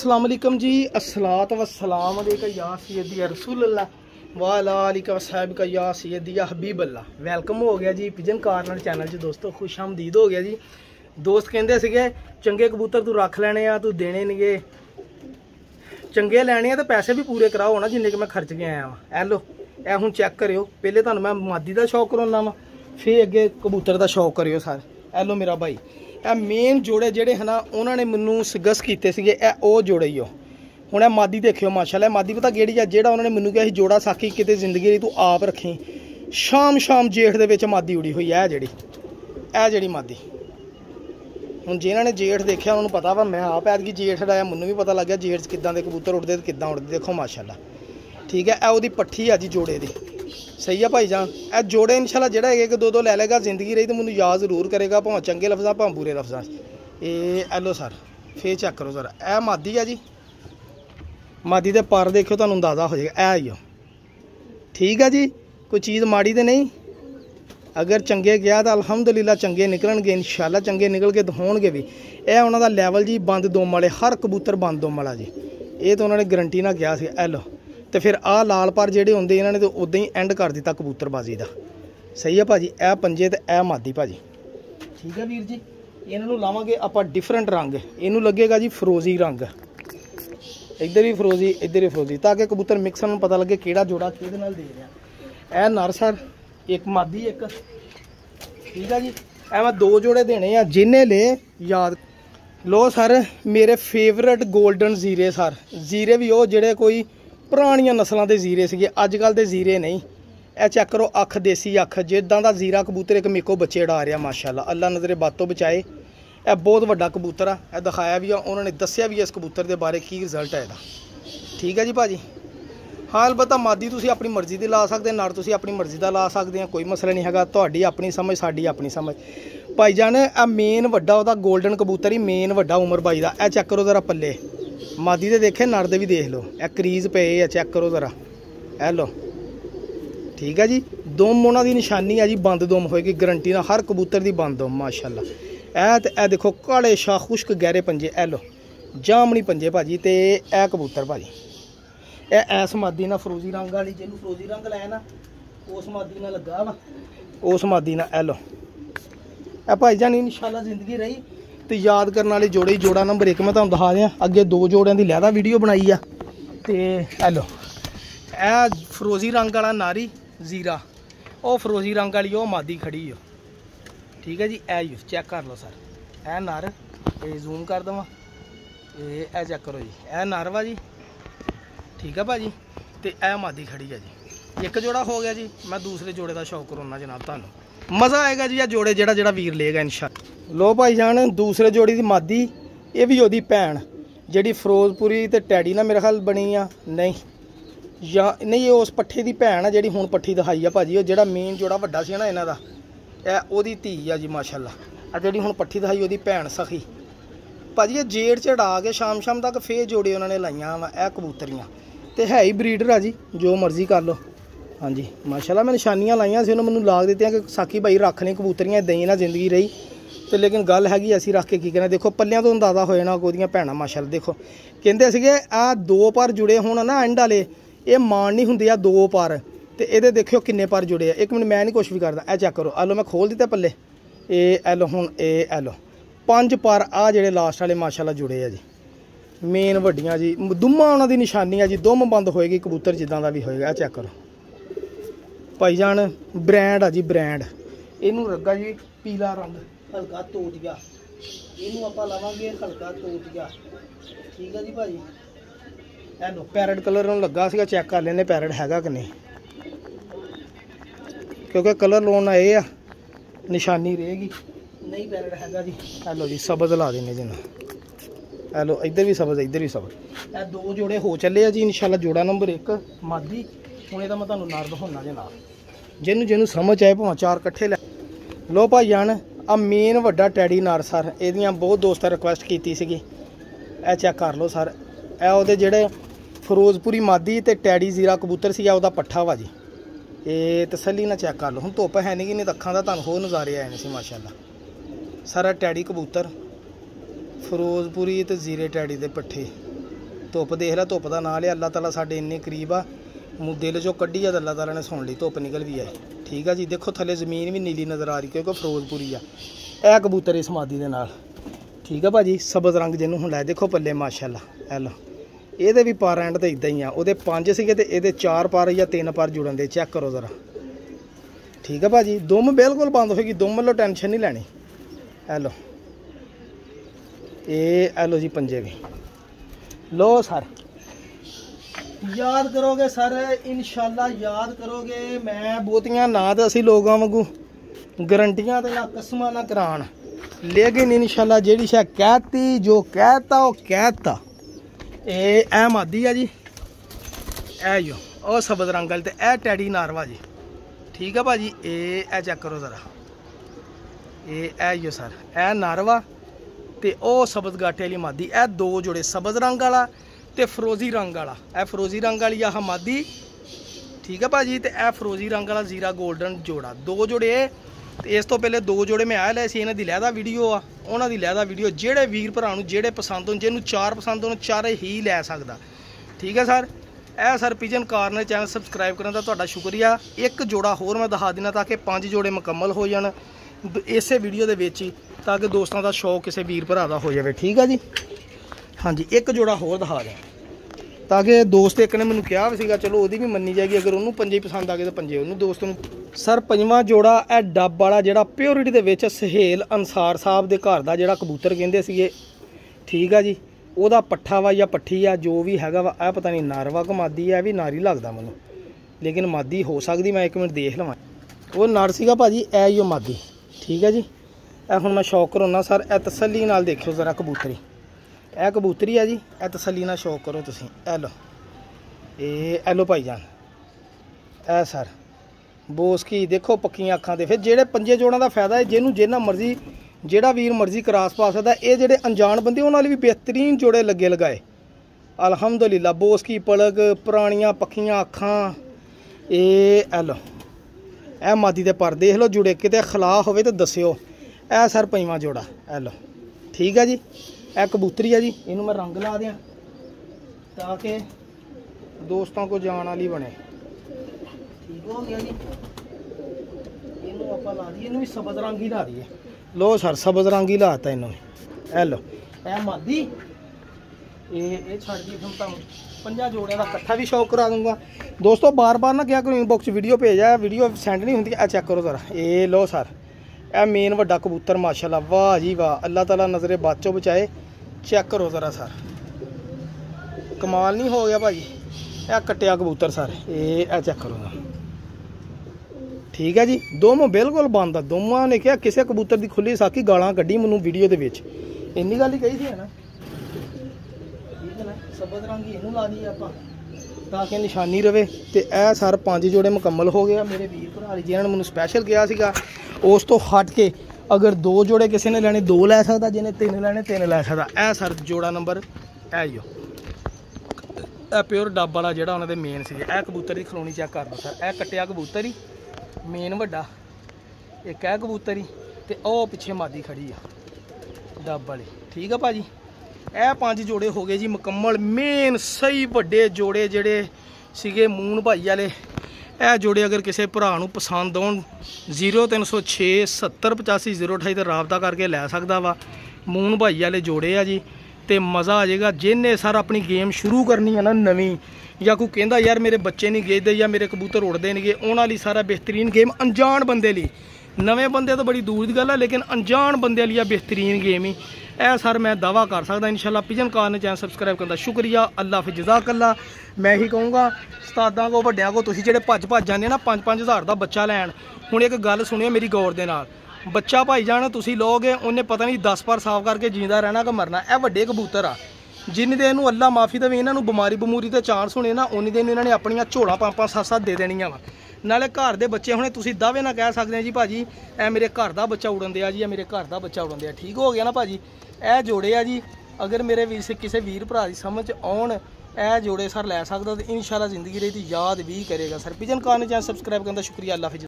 अस्सलाम वालेकुम जी। अस्सलात वस्सलाम अलैका या सय्यदी या रसूलल्लाह वाला आलिका वसहबिका या सय्यदी या हबीबल्लाह। वेलकम हो गया जी पिजन कार्नर चैनल च दोस्तों, खुश आमदीद हो गया जी। दोस्त कहते सीगे चंगे कबूतर तू रख लेने आ, तू देने नहीं गे, चंगे लैने आ तो पैसे भी पूरे कराओ ना जिन्ने कि मैं खर्च के आया वा। ए लो ए हुण चेक करियो, पहले तुहानूं मैं मादी का शौक कराउणा वा, फिर अगे कबूतर का शौक करियो सर। ए लो मेरा भाई ए मेन जोड़े जेडे है ना उन्होंने मैनू सगस कीते सीगे, ए ओ जोड़े ही हो। हुण ए मादी देखियो माशाल्लाह, मादी पता केड़ी है जेड़ा उन्होंने मैनू कहा जोड़ा साकी किते जिंदगी दी तू आप रखी, शाम शाम जेठ दे विच मादी उड़ी हुई है जेड़ी मादी। हुण जिन्होंने जेठ देखा उन्होंने पता वा, मैं आप ऐतकी जेठ लाया, मैनू भी पता लग गया जेठ किदां दे कबूतर उड़दे किदां उड़दे। देखो माशाल्लाह ठीक है, ए ओहदी पट्ठी है जी जोड़े दी, सही है भाई जान। ए जोड़े इंशाल्लाह जेड़ा एक दो दो लै लेगा जिंदगी रही तो मैनू याद जरूर करेगा, भावें चंगे लफ्ज़ां भावें बुरे लफ्ज़ां। ए लो सर फिर चेक करो सर, ए मादी है जी, मादी दे पर देखो तुहानूं अंदाज़ा हो जाएगा। ए ही हो ठीक है जी, कोई चीज़ माड़ी तो नहीं। अगर चंगे गया तो अलहमदुलिल्लाह चंगे निकलणगे, इंशाल्लाह चंगे निकल के होणगे भी। यह उन्हों का लैवल जी बंद दुम वाले, हर कबूतर बंद दुम वाला जी, ये तो उन्होंने गरंटी ना कहा सी। ए लो तो फिर आ लाल पर जेडे होंदे इन्होंने तो उदा ही एंड कर दिता कबूतरबाजी का। सही है भाजी, ए पंजे तो ए मादी भाजी ठीक है वीर जी। इन्हों लावांगे आप डिफरेंट रंग, इनू लगेगा जी फिरोजी रंग, इधर भी फिरोजी इधर भी फिरोजी, ताकि कबूतर मिक्सर में पता लगे किहड़ा जोड़ा किहदे नाल दे रहा। ए नर सर एक मादी एक ठीक है जी। ए मैं दो जोड़े देने आ, जिन्हें ले याद लो सर। मेरे फेवरेट गोल्डन जीरे सर, जीरे भी वो जेडे कोई पुरानियां नस्लों के जीरे सीगे, अजकल के जीरे नहीं। ए चेक करो अख, देसी अख, जिदा का जीरा कबूतर एक मेरे को बच्चे उड़ा रहा माशाल्लाह, अल्लाह नजरे बातों बचाए। यह बहुत वड्डा कबूतर आ, यह दिखाया भी आ, उन्होंने दसिया भी इस कबूतर के बारे की रिजल्ट है इसदा। ठीक है जी भाजी। हाँ अलबत्ता मादी तुसीं अपनी मर्जी की ला सकते, नर तुसीं अपनी मर्जी का ला सकते हैं, कोई मसला नहीं है, तुहाडी अपनी समझ साडी अपनी समझ। भाईजान आ मेन वड्डा वह गोल्डन कबूतर ही मेन वड्डा उमर बाई का। ए चेक करो जरा पल्ले, मादी दे देखे नर दे भी देख लो, ए क्रीज पे है, चेक करो जरा। ए लो ठीक है जी, दुम उन्हों की निशानी है जी, बंद दुम होएगी गरंटी ना, हर कबूतर की बंद दुम माशाल्लाह। ए देखो काले शाह खुश्क गहरे पंजे, ए लो जामनी पंजे भाजी, तो ए कबूतर भाजी एस मादी ना फरोजी रंग वाली, जिन्होंने फरोजी रंग लाया ना उस मादी ना लगा वा, उस मादी ना। ए लो ए भाईजान इंशाल्लाह जिंदगी रही तो याद करने वाली जोड़े ही जोड़ा नंबर एक मैं तुहानूं दिखा दियां। अगे दो जोड़ियां की लैदा वीडियो बनाई आ। तो ए लो ए फरोजी रंग वाला नारी जीरा, वो फरोजी रंग वाली वो मादी खड़ी हो। ठीक है जी, ए चेक कर लो सर, ए नर, ये जूम कर देवां, ए चेक करो जी, ए नर वा जी ठीक है भाजी, तो यह मादी खड़ी है जी। एक जोड़ा हो गया जी, मैं दूसरे जोड़े का शौक कराना जनाब, तुहानूं मज़ा आएगा जी। यह जोड़े जेड़ा वीर लेगा इंशाल्लाह। लो भाई जान दूसरे जोड़ी की मादी, ये भी ओदी भैन जी फिरोजपुरी तो टैडी ना मेरे ख्याल बनी आ, नहीं या नहीं ये उस पट्ठे की भैन है जी हुण पट्ठी दिखाई है भाजी। जो मेन जोड़ा वड्डा सी ना इन्हां दा, ए ओदी धी आ जी माशाल्लाह। जी हुण पट्ठी दिखाई ओदी भैन सखी भाजी। ये जेड़ चढ़ा के शाम शाम तक फिर जोड़े उन्होंने लाइया वा, ए कबूतरियाँ तो है ही ब्रीडर है जी, जो मर्जी कर लो। हाँ जी माशाल्लाह, मैं निशानियां लाइया सी, उन्होंने मैनूं लाग दित्तियां कि साकी भाई रख लें कबूतरियां, इदां ही ना जिंदगी रही। तो लेकिन गल हैगी असीं रख के की करना। देखो पल्लियां तो अंदाज़ा हो जाना ओहदियां भैणां माशाल्लाह। देखो कहंदे सीगे आ दो पर जुड़े होण ना एंड वाले, ये मान नहीं हुंदे आ दो पर, तो ये देखियो किन्ने पर जुड़े आ। एक मिनट मैं नहीं कुछ भी करदा, ए चेक करो, आ लो मैं खोल दित्ते पल्ले, ए लो हुण ए लो 5 पर आ जेड़े लास्ट वाले माशाल्लाह जुड़े आ जी, मेन वड्डियां जी। दुम्मा उन्हों की निशानी है जी, दुम बंद होएगी कबूतर जिदा का भी होएगा। चेक करो भाईजान, ब्रांड है जी ब्रांड। इनू रगा जी पीला रंग हल्का तोतिया, इनू आप लावांगे हल्का तोतिया। ठीक है जी भाजी। ए लो पैरट कलर लगा सीगा, चेक कर लेने पैरट हैगा कि नहीं, क्योंकि कलर लाउण आए आ निशानी रहेगी, नहीं पैरट हैगा जी। ए लो जी सबज ला देने जिन्ना, ए लो इधर भी सबज इधर भी सबज। ए दो जोड़े हो चले आ जी इंशाल्लाह। जोड़ा नंबर 1 मादी, हुण इहदा मैं तुहानूं नर दिखाउणा जे नाल, जिन्होंने समझ आए भावें 4 कट्ठे लै लो। भाई जान आ मेन वड्डा टैडी नर सर, एहदियां बहुत दोस्तां रिक्वेस्ट कीती सीगी। ए चेक कर लो सर, ए ओहदे जेहड़े फिरोजपुरी मादी ते टैडी जीरा कबूतर सी, ओहदा पट्ठा वा जी। ये तसल्ली ना चेक कर लो, हुण धुप्प है नहीं कि नहीं, अखां दा तुहानूं होर नज़ारे आए ने सी माशाल्लाह। सारा टैडी कबूतर फिरोजपुरी तो जीरे टैडी दे पट्ठे, धुप देख ला, धुप का नाम लिया, अल्लाह ताला साडे इन्ने करीब आ, दिल चो कड्ढी आ, अल्लाह ताला ने सुन ली, धुप निकल भी आई। ठीक है जी, देखो थले जमीन भी नीली नज़र आ रही क्योंकि फिरोजपुरी आ। यह कबूतर इस मादी दे नाल। ठीक है भाजी, सबज रंग जिन्होंने हुंदा है, देखो पल्ले माशाअल्लाह। एलो ये भी पर एंड तो इदा ही आ, वो 5 सीगे तो ये 4 पर या 3 पर जुड़न दे, चेक करो ज़रा। ठीक है भाजी, दुम बिल्कुल बंद होगी, दुम लो टेंशन नहीं लैनी। एलो ये एलो जी पंजे भी लो सर, याद करोगे सर, इंशाल्लाह याद करोगे। मैं बहुतियां ना तो असी लोगों वांगू गारंटियां तो ना कसमां ना करान, लेकिन इंशाल्लाह जेड़ी शै कहती, जो कहता वो कहता। ए मादी है जी, ए जो और सबज रंग वाली, तो ए टैडी नारवा जी। ठीक है भाजी, ए चेक करो ज़रा, ए जो सर ए नारवा ते ओ सबज गाटे वाली मादी। ए 2 जोड़े, सबज रंग वाला ते फरोजी रंग वाला। ए फरोजी रंग वाली आह मादी। ठीक है भाजी, तो ए फरोजी रंग वाला जीरा गोल्डन जोड़ा, 2 जोड़े। इस तो पहले 2 जोड़े मैं आ लए सी, इन्हां दी लैदा वीडियो आ, उन्हां दी लैदा वीडियो। जेड़े वीर भरा नूं जेड़े पसंद होण, जिन्होंने 4 पसंद होण 4 ही लै सकदा। ठीक है सर, ए sir pigeon corner channel subscribe करने का तुहाडा शुक्रिया। एक जोड़ा होर मैं दिखा देना ताकि 5 जोड़े मुकम्मल हो जाण इसे वीडियो दे विच ही, ताकि दोस्तों का शौक किसी वीर भरा दा हो जाए। ठीक है जी, हाँ जी, एक जोड़ा होर दिखा दें ताकि दोस्त एक ने मैनूं कहा भी सीगा, चलो ओदी भी मन्नी जाएगी, अगर उन्होंने पंजे पसंद आ गए तो पंजे उन्होंने दोस्त नूं। सर 5वां जोड़ा ए डब वाला जिहड़ा प्योरिटी दे विच सहेल अंसार साहब दे घर दा जिहड़ा कबूतर कहंदे सीगे। ठीक है जी, ओहदा पट्ठा वा या पट्ठी आ जो भी हैगा वा, ए पता नहीं नारवा को मादी है, भी नारी लगदा मैनूं, लेकिन मादी हो सकदी, मैं 1 मिनट देख लवां। वो नर सीगा भाजी, ए ही मादी। ठीक है जी, ए हुण मैं शौक कराउणा सर, ए तसल्ली नाल देखियो ज़रा कबूतरी, ए कबूतरी है जी, ए तसल्ली नाल शौक करो तुसीं। ए लो ए लो भाईजान, ए सर बोस की देखो पक्कियां अखां दे। फिर जेड़े पंजे जोड़ां दा फायदा है, जिन्हों जिन्ना मर्जी जेड़ा वीर मर्जी क्रॉस पा सकदा। ये जेड़े अनजान बंदे उन्हां लई भी बेहतरीन जोड़े लगे लगाए अल्हम्दुलिल्लाह। बोस की पलक, पुरानियां पक्कियां अखां। ए लो ए मादी दे पर देख लो जुड़े, किते खला होवे तो दस्सिओ। ए सर 5वां जोड़ा, ए लो। ठीक है जी, ए कबूतरी है जी, इनू मैं रंग ला दियाँ ताकि दोस्तों को जान वाली बने। ठीक हो गया जी, इनू आप ला दिए, इनू भी सबज रंग ही ला दिए। लो सर सबज रंग ही लाता इनू। ए लो ए मादी, ये छड़ दी फिर तुम 5 जोड़ियां का इकट्ठा भी शौक करा दूंगा। दोस्तों बार बार ना क्या करो इनबॉक्स वीडियो भेजा, वीडियो सेंड नहीं होंगी। ए चेक करो ज़रा, ये लो सर ए मेन वड्डा कबूतर माशाल्लाह, वाह जी वाह, अल्लाह ताला नज़रे बाचो बचाए। चेक करो ज़रा सर, कमाल नहीं हो गया भाई। ए कट्टिया कबूतर सर, ये चेक करो ज़रा। ठीक है जी, दोमों बिल्कुल बंद, दोवां ने क्या किसी कबूतर की खुली साकी गालां कड्ढी मैनूं वीडियो दे विच, इन्नी गल ही कही थी है ना। ठीक है ना, सबज रंग इनू ला दी आपां ताकि निशानी रवे। तो यह सर 5 जोड़े मुकम्मल हो गया मेरे वीर भरा जिन्होंने मैनूं स्पैशल कहा सीगा। उस तो हट के अगर 2 जोड़े किसी ने लैने 2 लै सकदा, जिन्हें 3 लैने 3 लै सकदा। यह सर जोड़ा नंबर है जो प्योर डब वाला जिहड़ा उन्होंने मेन सी। यह कबूतर की खलोनी चेक कर दो सर, यह कट्टिया कबूतर ही मेन वड्डा, एक है कबूतर ही, तो वह पिछे मादी खड़ी आ डब वाली। ठीक है भाजी, यह 5 जोड़े हो गए जी मुकम्मल, मेन सही वड्डे जोड़े जेड़े सीगे मून भाई वाले। यह जोड़े अगर किसी भरा नूं पसंद आउण 0306 70 85 028 ते राबता करके लै सकदा वा। मून भाई वाले जोड़े आ जी, तो मज़ा आ जाएगा। जिन्हें सर अपनी गेम शुरू करनी है ना नवीं, या कोई कहता यार मेरे बच्चे नहीं गेदे या मेरे कबूतर उड़ते नहीं गए, उन्होंने लिए सारा बेहतरीन गेम। अनजान बंदे लिए, नवे बंदे तो बड़ी दूर की गल है, लेकिन अनजान बंदे लिए बेहतरीन गेम ही ए सर मैं दावा कर सकदा इंशाल्लाह। पिजन कॉर्नर चैनल सबसक्राइब करने का शुक्रिया, अल्लाह हाफिज़, जज़ाकल्लाह। मैं ही कहूँगा उस्तादां को वड्डियां को, तुसीं जेह्ड़े भज जाते ना 5-5 हज़ार का बच्चा लैन। हुण एक गल सुनियो मेरी गौर दे नाल, बच्चा भाई जान तुसीं लोगे उन्हें पता नहीं 10 बार साफ करके जींदा रहना कि मरना। यह वड्डे कबूतर आ, जिन्नी देर अल्लाह माफ़ी देवे इन्हों बमारी बमूरी के चांस होने ना, उन्नी दिन इन्होंने अपन झोड़ा 5-5 7-7 दे देनियां वा। नाले घर के बच्चे हुणे तुसीं दावे ना कह सकते जी भाजी ए मेरे घर का बच्चा उड़न दिया जी, मेरे घर का बच्चा उड़न दिया। ठीक हो गया ना भाजी, ए जोड़े आ जी। अगर मेरे वीर से किसी वीर भरा की समझ आउण ए जोड़े सर लै सकदा, तो इंशाल्लाह जिंदगी रही याद भी करेगा। Sir pigeon corner channel subscribe करने का शुक्रिया, अल्लाह हाफिज़।